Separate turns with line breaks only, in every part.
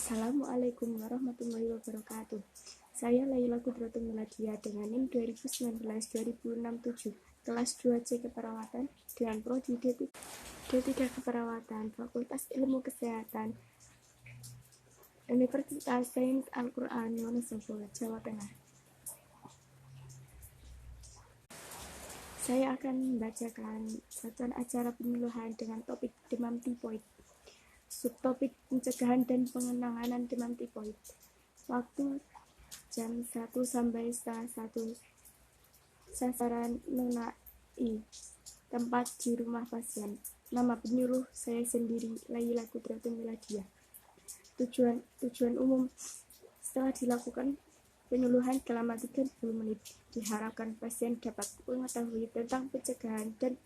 Assalamualaikum warahmatullahi wabarakatuh. Saya Laila Kudratul Miladia dengan NIM 2019-2067, kelas 2C Keperawatan dengan Prodi D3 Keperawatan, Fakultas Ilmu Kesehatan, Universitas Sains Al-Quran Wonosobo, Jawa Tengah. Saya akan membacakan satuan acara penyuluhan dengan topik demam tipoid. Subtopik pencegahan dan penanganan demam tipoid. Waktu jam 1 sampai setengah 1. Sasaran Nona I. Tempat di rumah pasien. Nama penyuluh saya sendiri, Laila Kudratul Miladia. Tujuan umum setelah dilakukan penyuluhan selama 30 menit, diharapkan pasien dapat mengetahui tentang pencegahan dan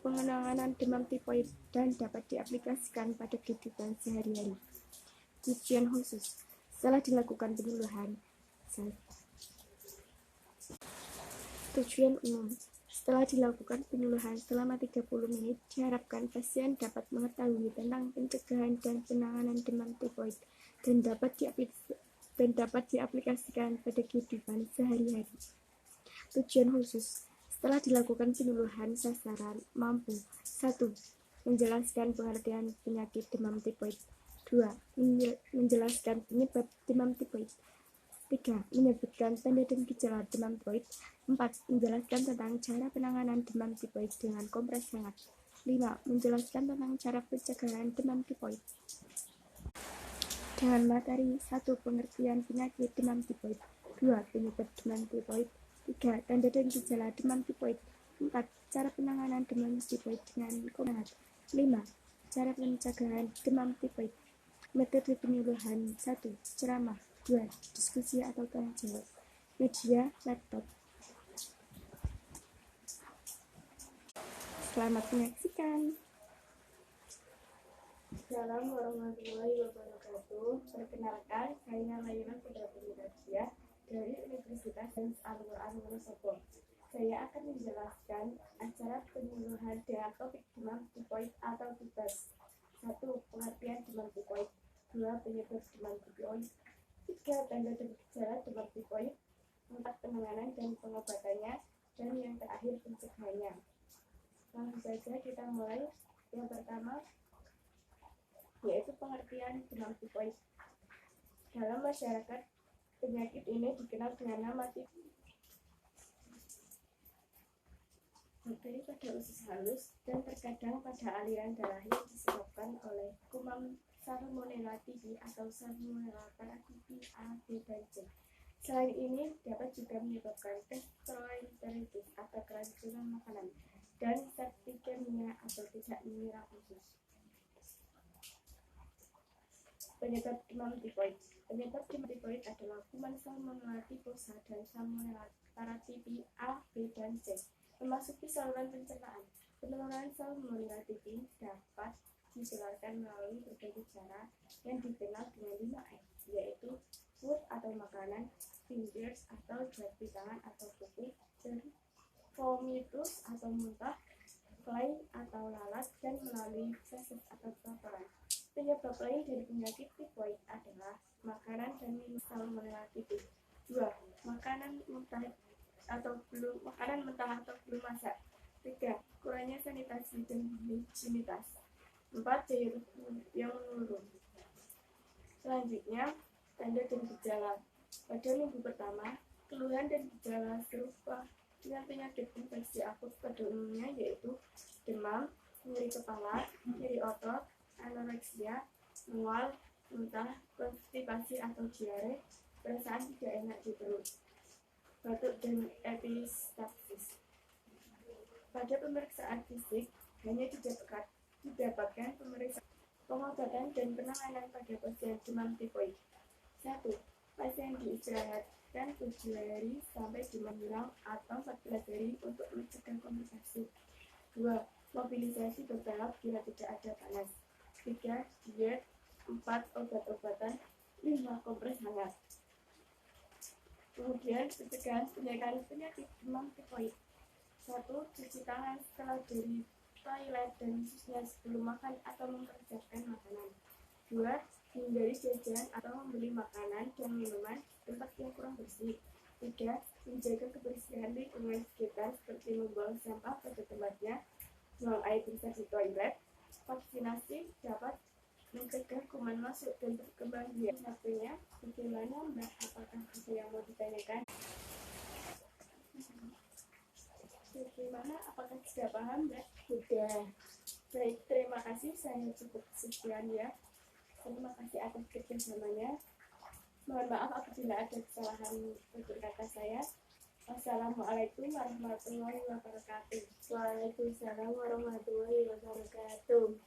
penanganan demam tipoid dan dapat diaplikasikan pada kehidupan sehari-hari. Tujuan khusus setelah dilakukan penyuluhan. Tujuan umum setelah dilakukan penyuluhan selama 30 menit, diharapkan pasien dapat mengetahui tentang pencegahan dan penanganan demam tipoid dan dapat diaplikasikan pada kehidupan sehari-hari. Tujuan khusus setelah dilakukan penyuluhan sasaran mampu 1. Menjelaskan pengertian penyakit demam tipoid. 2. Menjelaskan penyebab demam tipoid. 3. Menyebutkan tanda dan gejala demam tipoid. 4. Menjelaskan tentang cara penanganan demam tipoid dengan kompres hangat. 5. Menjelaskan tentang cara pencegahan demam tipoid dengan materi 1. Pengertian penyakit demam tipoid. 2. Penyebab demam tipoid. 3. Tanda dan gejala demam tipoid. 4. Cara penanganan demam tipoid dengan kompres hangat. 5. Cara pencegahan demam tipoid. Metode penyuluhan 1. Ceramah. 2. Diskusi atau tanya jawab. Media, laptop. Selamat menyaksikan. Assalamualaikum warahmatullahi wabarakatuh. Perkenalkan, saya Laila Kudratul Miladia dari Universitas Sains Al-Quran Wonosobo. Saya akan menjelaskan acara penyuluhan dengan topik demam tipoid atau tipes. 1. Pengertian demam tipoid. 2. Penyebab demam tipoid. 3. Tanda dan gejala demam tipoid. 4. Penanganan dan pengobatannya. Dan yang terakhir pencegahannya. Langsung saja kita mulai. Yang pertama yaitu pengertian demam tipoid. Dalam masyarakat, penyakit ini dikenal dengan nama tipoid. Bakteri pada usus halus dan terkadang pada aliran darah yang disebabkan oleh kuman Salmonella typhi atau Salmonella paratipi A, B, dan C. Selain ini, dapat juga menyebabkan gastroenteritis atau keracunan makanan dan septikemia atau tidak menyerap usus. Penyebab demam tipoid. Penyebab demam tipoid adalah kuman Salmonella typhosa dan Salmonella paratipi A, B, dan C. Memasuki saluran pencernaan. Penularan Salmonella typhi dapat ditularkan melalui berbagai cara yang dikenal dengan 5M, yaitu food atau makanan, fingers atau jari tangan atau kuku, dan vomitus atau muntah, fly atau lalat, dan melalui feses atau kotoran. Penyebab lain dari penyakit tipoid adalah makanan dan minum Salmonella typhi. 2. Makanan mentah atau belum masak. 3. Kurangnya sanitasi dan higienitas. 4. Daya yang menurun. Selanjutnya, tanda dan gejala. Pada minggu pertama, keluhan dan gejala serupa dengan penyakit infeksi akut pada umumnya yaitu demam, nyeri kepala, nyeri otot, anoreksia, mual, muntah, konstipasi atau diare, perasaan tidak enak di perut, batuk dan epistaxis. Pada pemeriksaan fisik, hanya didapatkan pemeriksaan pengobatan dan penanganan pada pasien demam tipoid. 1. Pasien diistirahatkan 7 hari sampai demam hilang atau 14 hari untuk mencegah komplikasi. 2. Mobilisasi bertahap bila tidak ada panas. 3. Diet. 4. Obat-obatan. 5. Kompres hangat. Kemudian pencegahan penyakit demam tipoid. 1. Cuci tangan setelah dari toilet dan khususnya sebelum makan atau mempersiapkan makanan. 2. Hindari jajan atau membeli makanan dan minuman di tempat yang kurang bersih. 3. Menjaga kebersihan lingkungan sekitar seperti membuang sampah pada tempatnya, buang air besar di toilet. Vaksinasi dapat mencegah kuman masuk dan berkembang biak. Satunya, bagaimana Mbak? Apakah ada yang mau ditanyakan? Bagaimana? Apakah sudah paham Mbak? Sudah. Baik, terima kasih. Saya cukup sekian ya. Terima kasih atas kerjasamanya. Mohon maaf apabila ada kesalahan tutur kata saya. Wassalamualaikum warahmatullahi wabarakatuh. Waalaikumsalam warahmatullahi wabarakatuh.